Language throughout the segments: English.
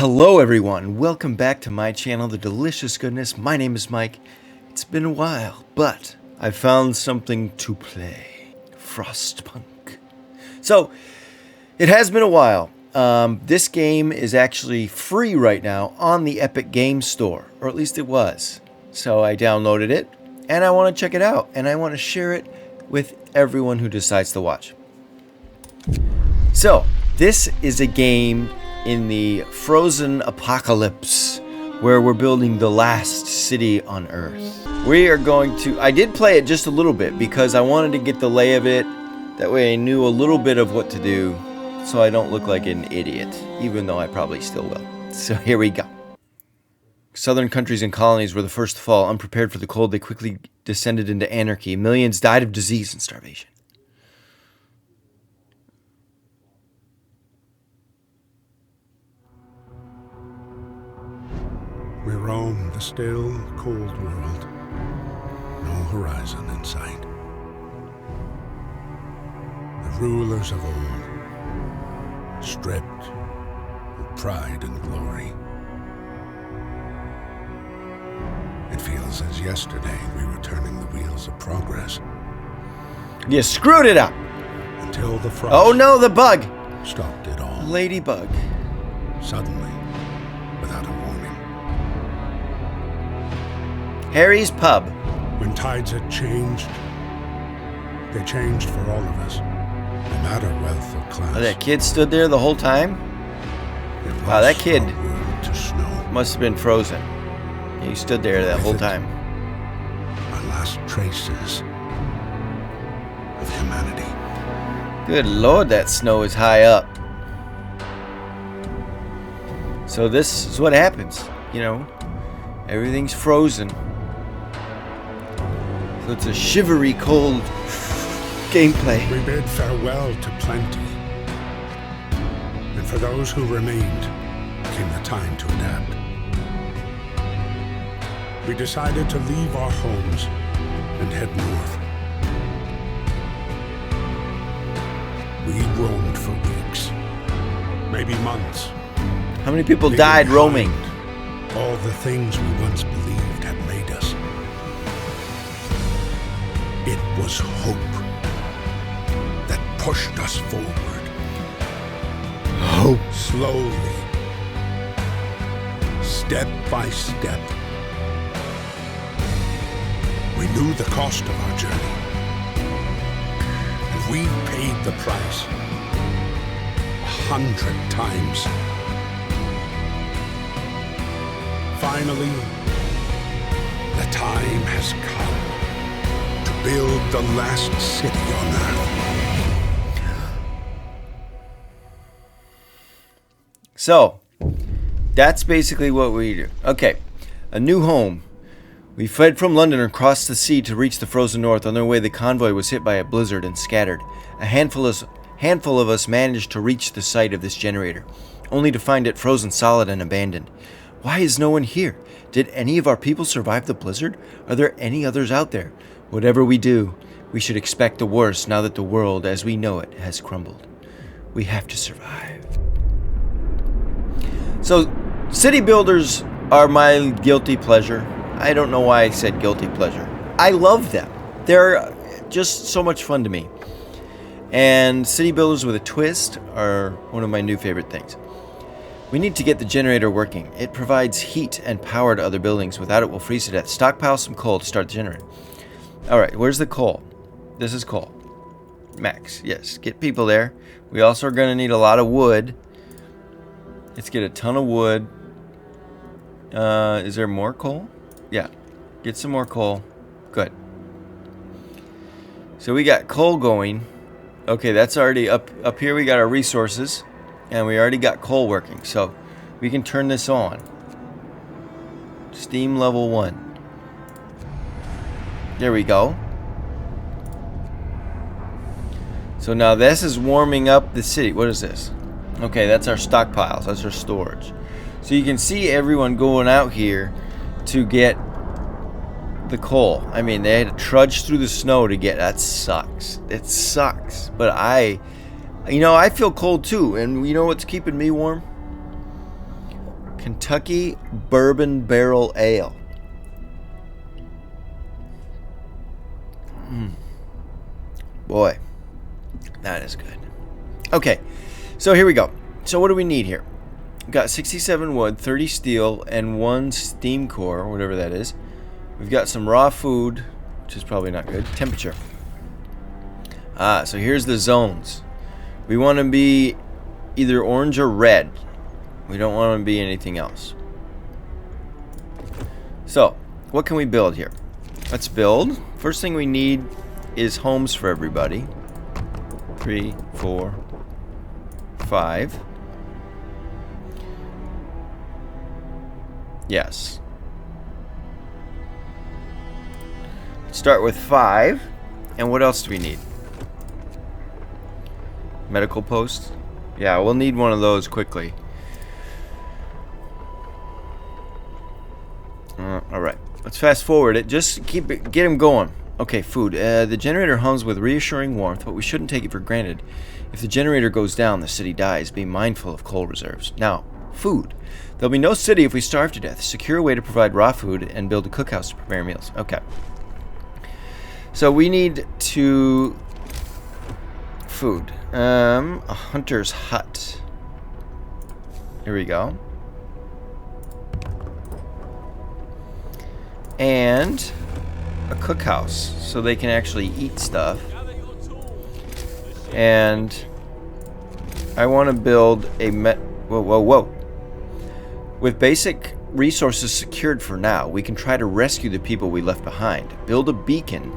Hello everyone, welcome back to my channel, The Delicious Goodness. My name is Mike. It's been a while, but I found something to play. Frostpunk. So, it has been a while. This game is actually free right now on the Epic Games Store, or at least it was. So I downloaded it, and I want to check it out, and I want to share it with everyone who decides to watch. So, this is a game in the frozen apocalypse where we're building the last city on Earth. We are going to... I did play it just a little bit because I wanted to get the lay of it. That way I knew a little bit of what to do so I don't look like an idiot, even though I probably still will. So here we go. Southern countries and colonies were the first to fall. Unprepared for the cold, they quickly descended into anarchy. Millions died of disease and starvation. We roam the still, cold world. No horizon in sight. The rulers of old, stripped of pride and glory. It feels as yesterday we were turning the wheels of progress. You screwed it up! Until the frost... Oh no, the bug! Stopped it all. Ladybug. Suddenly, without a warning. Harry's Pub. When tides had changed, they changed for all of us, no matter wealth or class. Oh, that kid stood there the whole time? It Wow, that was kid our world to snow. must have been frozen. He stood there that whole time. Our last traces of humanity. Good lord, that snow is high up. So this is what happens, you know. Everything's frozen. So it's a shivery cold gameplay. We bid farewell to plenty. And for those who remained, came the time to adapt. We decided to leave our homes and head north. We roamed for weeks, maybe months. How many people leaving died behind roaming? all the things we once believed had made us. It was hope that pushed us forward. Hope. Slowly, step by step. We knew the cost of our journey, and we paid the price 100 times. Finally, the time has come to build the last city on Earth. So, that's basically what we do. Okay, a new home. We fled from London and crossed the sea to reach the frozen north. On their way, the convoy was hit by a blizzard and scattered. A handful of us managed to reach the site of this generator, only to find it frozen solid and abandoned. Why is no one here? Did any of our people survive the blizzard? Are there any others out there? Whatever we do, we should expect the worst now that the world as we know it has crumbled. We have to survive. So, city builders are my guilty pleasure. I don't know why I said guilty pleasure. I love them. They're just so much fun to me. And city builders with a twist are one of my new favorite things. We need to get the generator working. It provides heat and power to other buildings. Without it, we'll freeze to death. Stockpile some coal to start the generator. Alright, where's the coal? This is coal. Max, yes. Get people there. We also are going to need a lot of wood. Let's get a ton of wood. Is there more coal? Yeah. Get some more coal. Good. So we got coal going. Okay, that's already up here. We got our resources. And we already got coal working, so we can turn this on. Steam level 1. There we go. So now this is warming up the city. What is this? Okay, that's our stockpiles. That's our storage. So you can see everyone going out here to get the coal. I mean, they had to trudge through the snow to get. That sucks. It sucks. But I feel cold too. And you know what's keeping me warm? Kentucky Bourbon Barrel Ale. Boy, that is good. Okay, so here we go. So what do we need here? We've got 67 wood, 30 steel, and 1 steam core, whatever that is. We've got some raw food, which is probably not good. Temperature. So here's the zones. We want to be either orange or red. We don't want to be anything else. So, what can we build here? Let's build. First thing we need is homes for everybody. 3, 4, 5. Yes. Start with 5. And what else do we need? Medical post? Yeah, we'll need one of those quickly. Alright, let's fast forward it. Just get him going. Okay, food. The generator hums with reassuring warmth, but we shouldn't take it for granted. If the generator goes down, the city dies. Be mindful of coal reserves. Now, food. There'll be no city if we starve to death. Secure a way to provide raw food and build a cookhouse to prepare meals. Okay. So we need to... food. A hunter's hut. Here we go. And a cookhouse, so they can actually eat stuff. And I want to build a whoa. With basic resources secured for now, we can try to rescue the people we left behind. Build a beacon.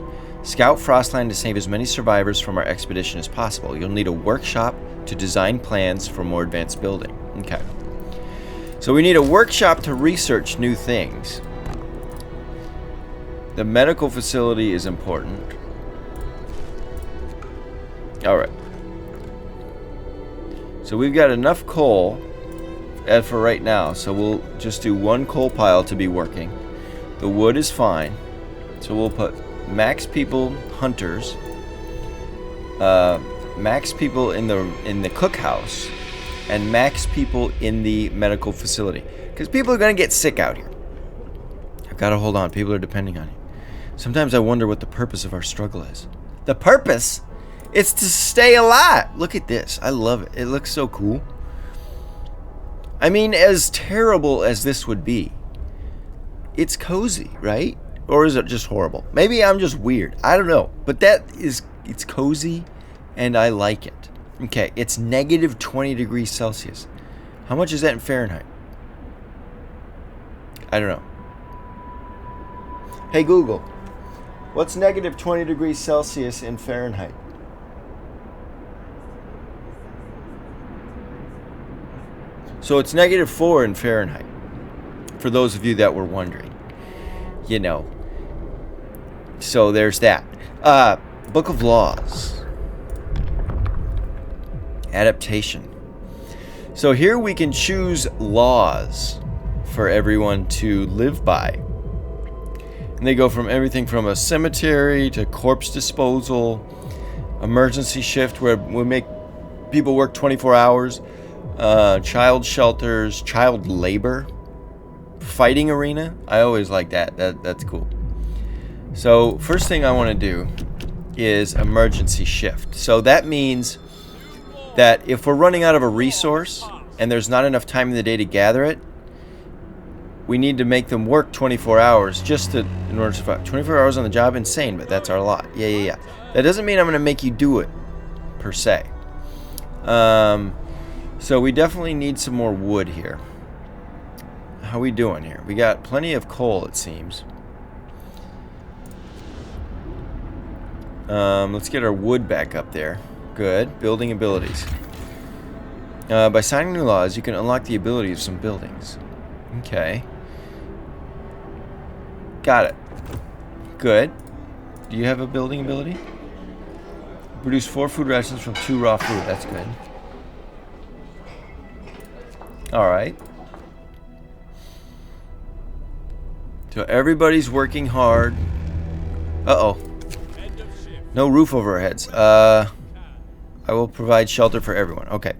Scout Frostland to save as many survivors from our expedition as possible. You'll need a workshop to design plans for more advanced building. Okay. So we need a workshop to research new things. The medical facility is important. Alright. So we've got enough coal for right now. So we'll just do 1 coal pile to be working. The wood is fine. So we'll put max people hunters. Max people in the cookhouse. And max people in the medical facility. Because people are going to get sick out here. I've got to hold on. People are depending on you. Sometimes I wonder what the purpose of our struggle is. The purpose? It's to stay alive. Look at this. I love it. It looks so cool. I mean, as terrible as this would be, it's cozy, right? Or is it just horrible? Maybe I'm just weird. I don't know. But it's cozy, and I like it. Okay, it's negative 20 degrees Celsius. How much is that in Fahrenheit? I don't know. Hey, Google. What's negative 20 degrees Celsius in Fahrenheit? So it's negative 4 in Fahrenheit. For those of you that were wondering. You know. So there's that. Book of Laws. Adaptation. So here we can choose laws for everyone to live by. And they go from everything from a cemetery to corpse disposal, emergency shift where we make people work 24 hours, child shelters, child labor, fighting arena. I always like that. That's cool. So first thing I want to do is emergency shift. So that means that if we're running out of a resource and there's not enough time in the day to gather it, we need to make them work 24 hours in order to survive. 24 hours on the job, insane, but that's our lot. Yeah. That doesn't mean I'm going to make you do it, per se. So we definitely need some more wood here. How we doing here? We got plenty of coal, it seems. Let's get our wood back up there. Good. Building abilities. By signing new laws, you can unlock the ability of some buildings. Okay. Got it. Good. Do you have a building ability? Produce 4 food rations from 2 raw food. That's good. Alright. So everybody's working hard. Uh-oh. No roof over our heads. I will provide shelter for everyone. Okay.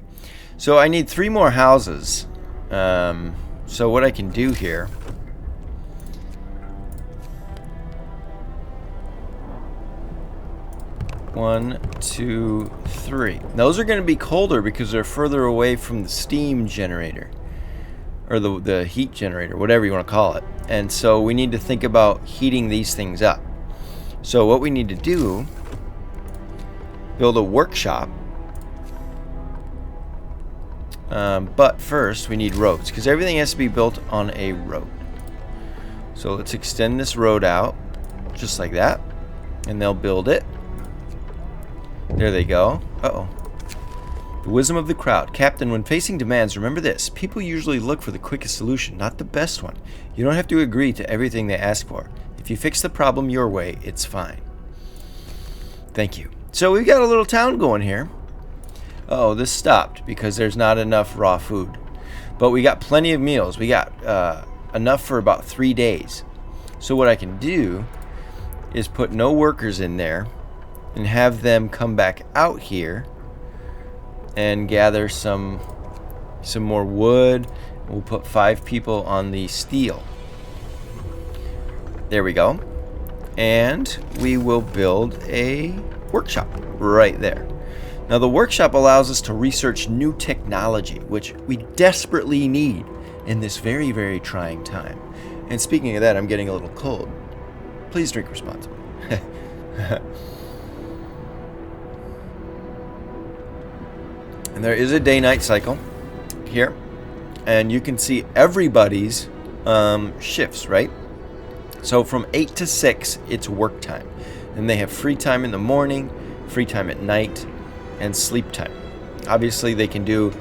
So I need 3 more houses. So So what I can do here, one, two, three. Those are going to be colder because they're further away from the steam generator, or the heat generator, whatever you want to call it. And so we need to think about heating these things up. So what we need to do, build a workshop. But first we need roads, because everything has to be built on a road. So let's extend this road out just like that, and they'll build it. There they go. Uh-oh. The wisdom of the crowd. Captain, when facing demands, remember this. People usually look for the quickest solution, not the best one. You don't have to agree to everything they ask for. If you fix the problem your way, it's fine. Thank you. So we've got a little town going here. Uh-oh, this stopped because there's not enough raw food. But we got plenty of meals. We got enough for about 3 days. So what I can do is put no workers in there and have them come back out here and gather some more wood. We'll put 5 people on the steel. There we go. And we will build a workshop right there. Now the workshop allows us to research new technology, which we desperately need in this very, very trying time. And speaking of that, I'm getting a little cold. Please drink responsibly. And there is a day-night cycle here, and you can see everybody's shifts, right? So from 8 to 6, it's work time. And they have free time in the morning, free time at night, and sleep time. Obviously, they can do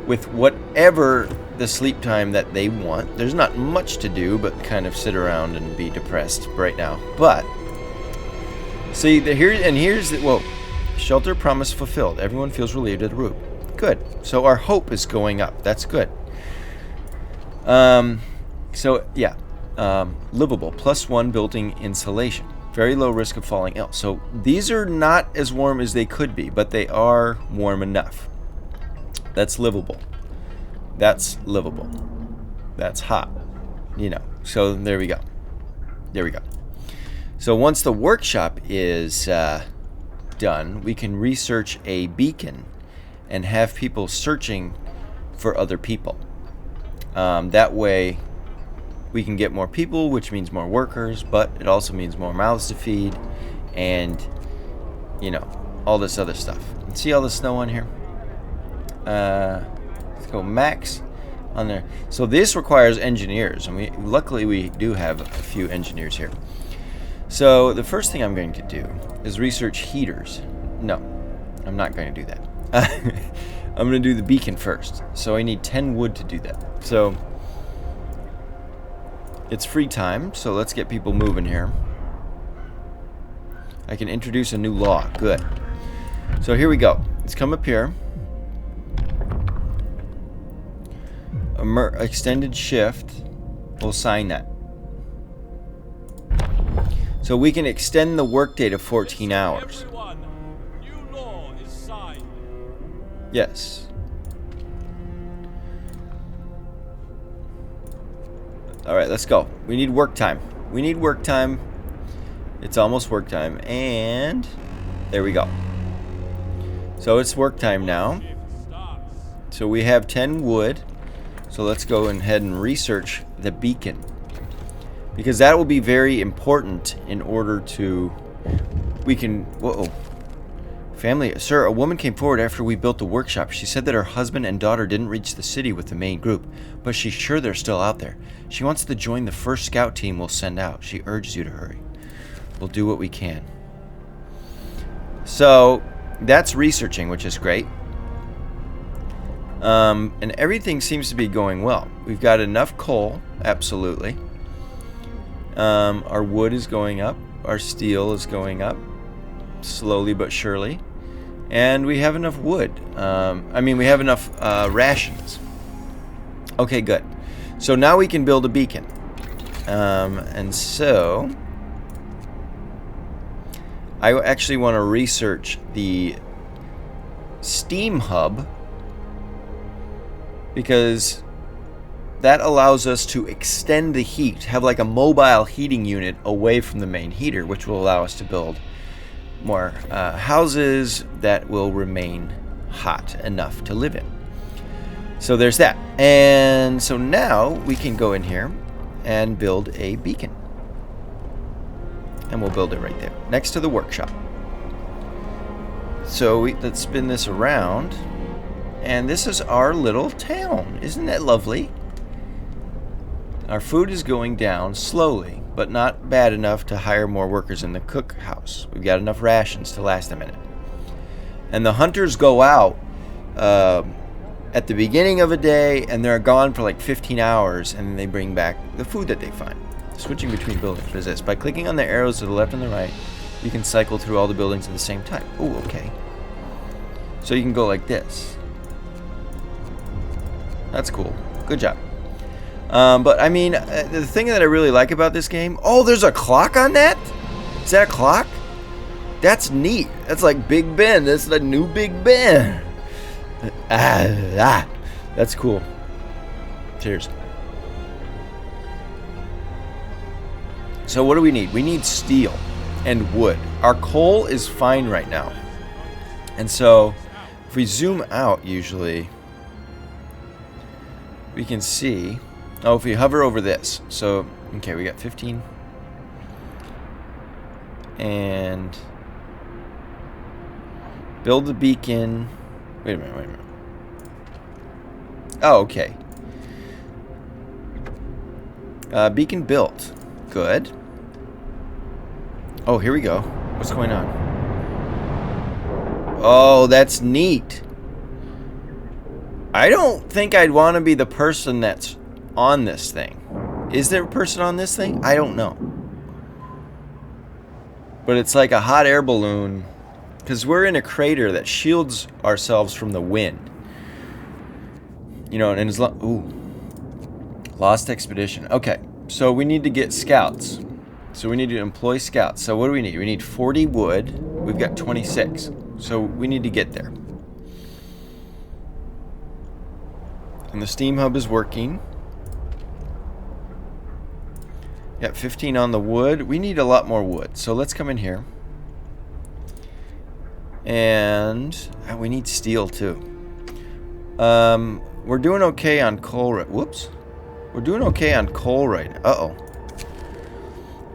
with whatever the sleep time that they want. There's not much to do but kind of sit around and be depressed right now. But see, here's the, well, shelter promise fulfilled. Everyone feels relieved at the root. Good. So our hope is going up. That's good. So yeah, livable. +1 building insulation. Very low risk of falling ill. So these are not as warm as they could be, but they are warm enough. That's livable. That's livable. That's hot. You know. So there we go. There we go. So once the workshop is done, we can research a beacon and have people searching for other people. That way we can get more people, which means more workers, but it also means more mouths to feed and, you know, all this other stuff. See all the snow on here? Let's go max on there. So this requires engineers, and luckily we do have a few engineers here. So the first thing I'm going to do is research heaters. No, I'm not going to do that. I'm going to do the beacon first. So I need 10 wood to do that. So it's free time, so let's get people moving here. I can introduce a new law. Good. So here we go. Let's come up here. Extended shift. We'll sign that. So we can extend the workday to 14 hours. New law is signed. Yes. Alright, let's go. We need work time. We need work time. It's almost work time. And there we go. So it's work time now. So we have 10 wood. So let's go ahead and research the beacon, because that will be very important in order to, we can, whoa. Family, sir, a woman came forward after we built the workshop. She said that her husband and daughter didn't reach the city with the main group, but she's sure they're still out there. She wants to join the first scout team we'll send out. She urges you to hurry. We'll do what we can. So that's researching, which is great. And everything seems to be going well. We've got enough coal, absolutely. Our wood is going up. Our steel is going up, slowly but surely. And we have enough wood. We have enough rations. Okay, good. So now we can build a beacon. And so I actually want to research the steam hub, because that allows us to extend the heat, have like a mobile heating unit away from the main heater, which will allow us to build more houses that will remain hot enough to live in. So there's that. And so now we can go in here and build a beacon. And we'll build it right there, next to the workshop. So let's spin this around. And this is our little town. Isn't that lovely? Our food is going down slowly, but not bad enough to hire more workers in the cookhouse. We've got enough rations to last a minute. And the hunters go out at the beginning of a day, and they're gone for like 15 hours, and then they bring back the food that they find. Switching between buildings. What is this? By clicking on the arrows to the left and the right, you can cycle through all the buildings at the same time. Oh, okay. So you can go like this. That's cool. Good job. But I mean, the thing that I really like about this game... Oh, there's a clock on that? Is that a clock? That's neat. That's like Big Ben. That's the new Big Ben. That's cool. Cheers. So what do we need? We need steel and wood. Our coal is fine right now. And so if we zoom out usually, we can see... Oh, if we hover over this. So, okay, we got 15. And build the beacon. Wait a minute. Oh, okay. Beacon built. Good. Oh, here we go. What's going on? Oh, that's neat. I don't think I'd want to be the person that's on this thing. Is there a person on this thing? I don't know. But it's like a hot air balloon, because we're in a crater that shields ourselves from the wind. You know, and it's lost expedition. Okay, so we need to get scouts. So we need to employ scouts. So what do we need? We need 40 wood. We've got 26. So we need to get there. And the steam hub is working. Got 15 on the wood. We need a lot more wood. So let's come in here. And we need steel too. We're doing okay on coal. Whoops. We're doing okay on coal right now. Uh-oh.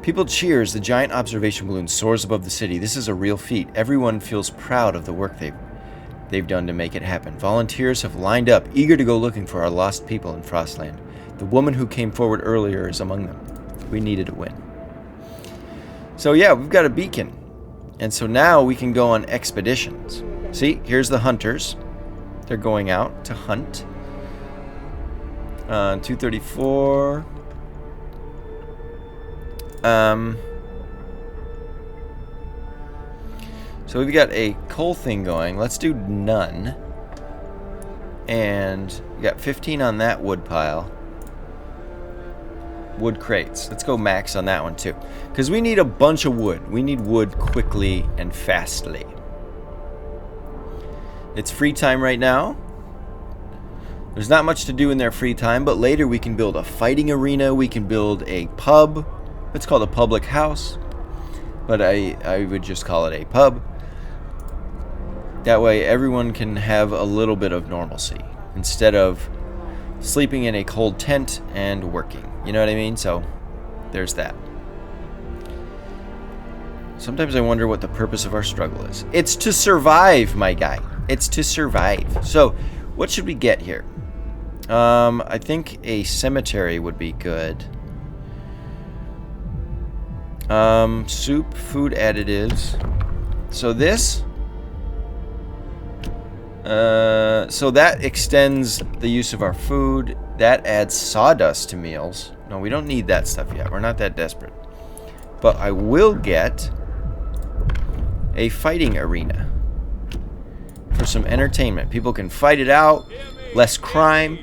People cheer as the giant observation balloon soars above the city. This is a real feat. Everyone feels proud of the work they've done to make it happen. Volunteers have lined up, eager to go looking for our lost people in Frostland. The woman who came forward earlier is among them. We needed a win. So yeah, we've got a beacon. And so now we can go on expeditions. See, here's the hunters. They're going out to hunt. 234. So we've got a coal thing going. Let's do none. And we got 15 on that wood pile. Wood crates. Let's go max on that one too. Because we need a bunch of wood. We need wood quickly and fastly. It's free time right now. There's not much to do in their free time, but later we can build a fighting arena. We can build a pub. It's called a public house, but I would just call it a pub. That way everyone can have a little bit of normalcy instead of sleeping in a cold tent and working. You know what I mean? So there's that. Sometimes I wonder what the purpose of our struggle is. It's to survive, my guy. It's to survive. So what should we get here? I think a cemetery would be good. Soup, food additives. So this. So that extends the use of our food. That adds sawdust to meals. No, we don't need that stuff yet. We're not that desperate. But I will get a fighting arena for some entertainment. People can fight it out. Less crime.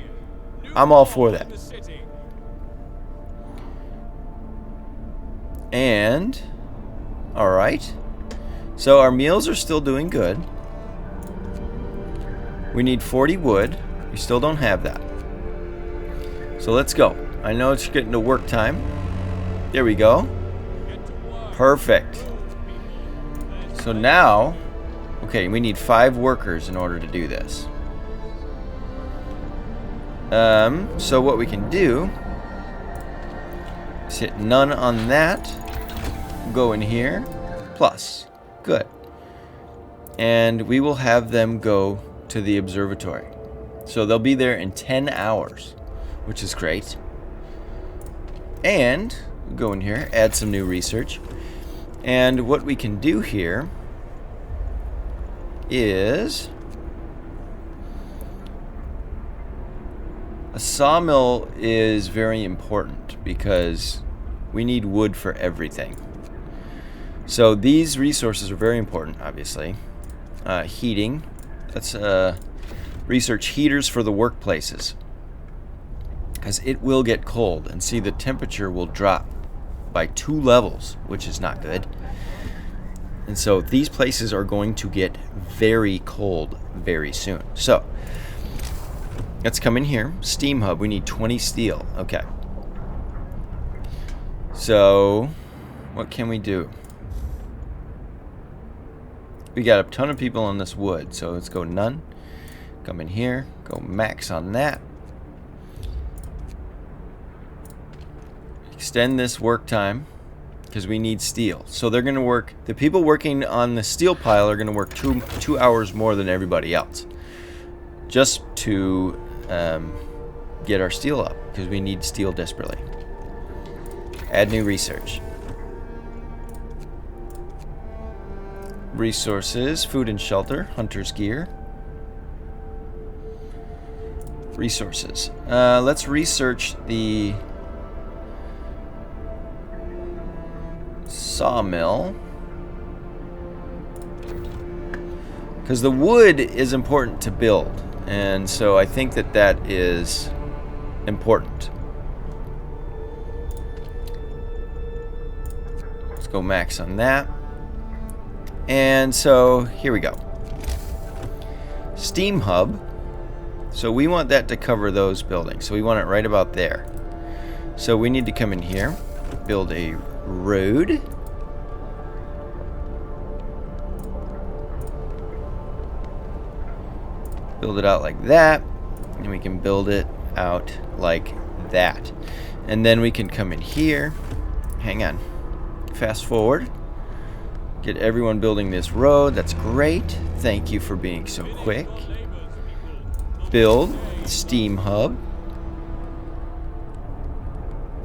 I'm all for that. And, alright. So our meals are still doing good. We need 40 wood. We still don't have that. So let's go. I know it's getting to work time. There we go. Get to work. Perfect. So now, okay, we need 5 workers in order to do this. So what we can do is hit none on that. Go in here. Plus. Good. And we will have them go to the observatory. So they'll be there in 10 hours, which is great. And go in here, add some new research. And what we can do here is a sawmill is very important because we need wood for everything. So these resources are very important, obviously. Heating. Let's research heaters for the workplaces, because it will get cold, and see the temperature will drop by 2 levels, which is not good. And so these places are going to get very cold very soon. So let's come in here. Steam hub. We need 20 steel. Okay. So what can we do? We got a ton of people on this wood, so let's go none. Come in here. Go max on that. Extend this work time because we need steel. So they're going to work, the people working on the steel pile are going to work two hours more than everybody else, just to get our steel up, because we need steel desperately. Add new research. Resources, food and shelter, hunter's gear. Resources. Let's research the sawmill, because the wood is important to build, and so I think that that is important. Let's go max on that. And so here we go. Steam hub. So we want that to cover those buildings, so we want it right about there. So we need to come in here, build a road. Build it out like that, and we can build it out like that. And then we can come in here. Hang on. Fast forward. Get everyone building this road. That's great. Thank you for being so quick. Build steam hub.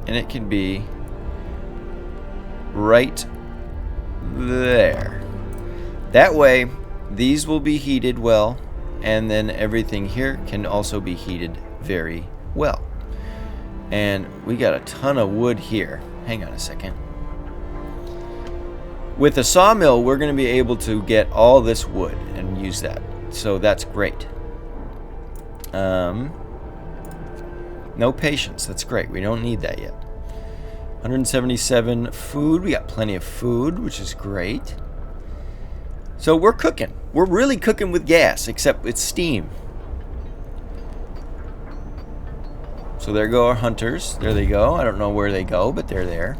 And it can be right there. That way, these will be heated well, and then everything here can also be heated very well. And we got a ton of wood here. Hang on a second. With a sawmill, we're going to be able to get all this wood and use that. So that's great. No patience. That's great. We don't need that yet. 177 food. We got plenty of food, which is great. So we're cooking. We're really cooking with gas, except it's steam. So there go our hunters. There they go. I don't know where they go, but they're there.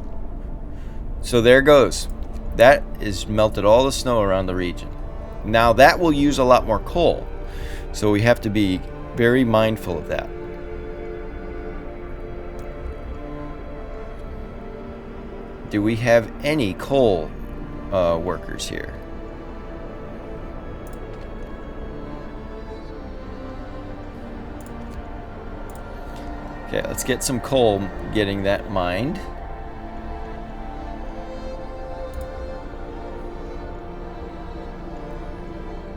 So there goes. That is melted all the snow around the region. Now that will use a lot more coal. So we have to be very mindful of that. Do we have any coal workers here? Okay, let's get some coal, getting that mined.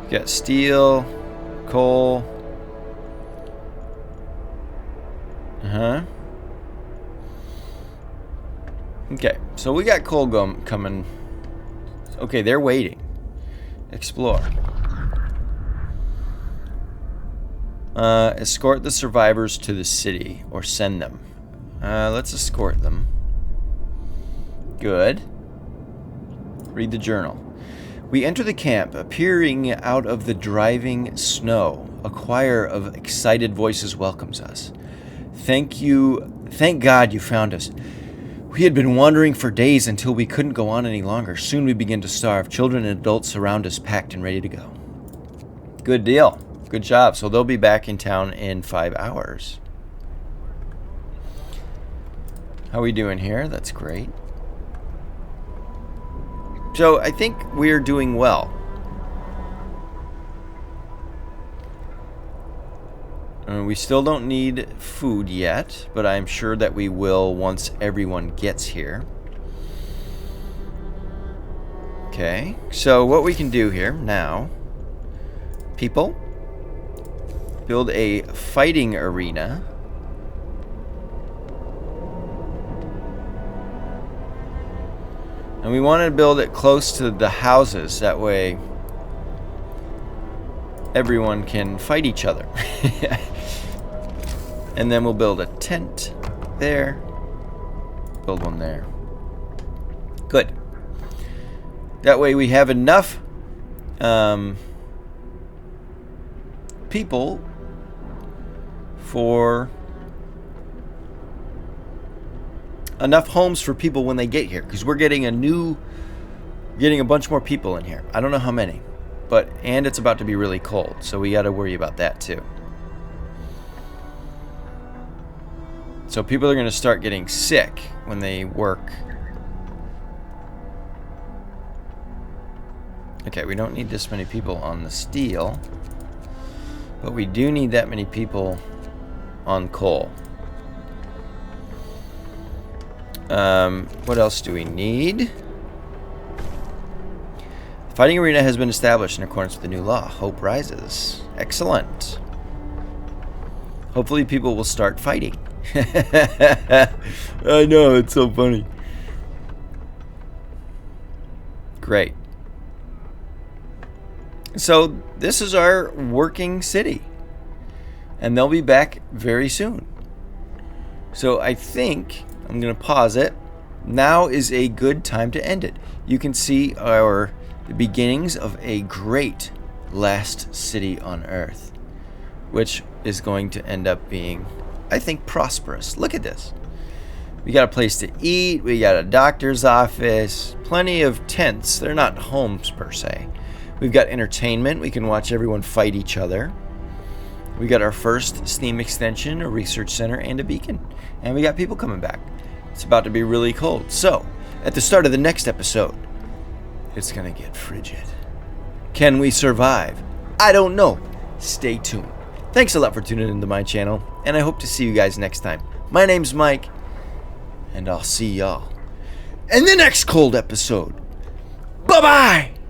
Got steel, coal. Okay, so we got coal coming. Okay, they're waiting. Explore. Escort the survivors to the city, or send them. Let's escort them. Good. Read the journal. We enter the camp, appearing out of the driving snow. A choir of excited voices welcomes us. Thank you. Thank God you found us. We had been wandering for days until we couldn't go on any longer. Soon we begin to starve. Children and adults surround us, packed and ready to go. Good deal. Good job. So they'll be back in town in 5 hours. How are we doing here? That's great. So I think we're doing well. We still don't need food yet, but I'm sure that we will once everyone gets here. Okay, so what we can do here now, people, build a fighting arena. And we want to build it close to the houses, that way everyone can fight each other. And then we'll build a tent there. Build one there. Good. That way we have enough people for enough homes for people when they get here, because we're getting a bunch more people in here. I don't know how many, and it's about to be really cold, so we got to worry about that too. So people are going to start getting sick when they work. Okay, we don't need this many people on the steel, but we do need that many people on coal. What else do we need? The fighting arena has been established in accordance with the new law. Hope rises. Excellent. Hopefully people will start fighting. I know, it's so funny. Great. So this is our working city, and they'll be back very soon. So I think I'm going to pause it. Now is a good time to end it. You can see the beginnings of a great last city on Earth, which is going to end up being, I think, prosperous. Look at this. We got a place to eat. We got a doctor's office. Plenty of tents. They're not homes per se. We've got entertainment. We can watch everyone fight each other. We got our first Steam extension, a research center, and a beacon. And we got people coming back. It's about to be really cold. So, at the start of the next episode, it's going to get frigid. Can we survive? I don't know. Stay tuned. Thanks a lot for tuning into my channel, and I hope to see you guys next time. My name's Mike, and I'll see y'all in the next cold episode. Bye-bye!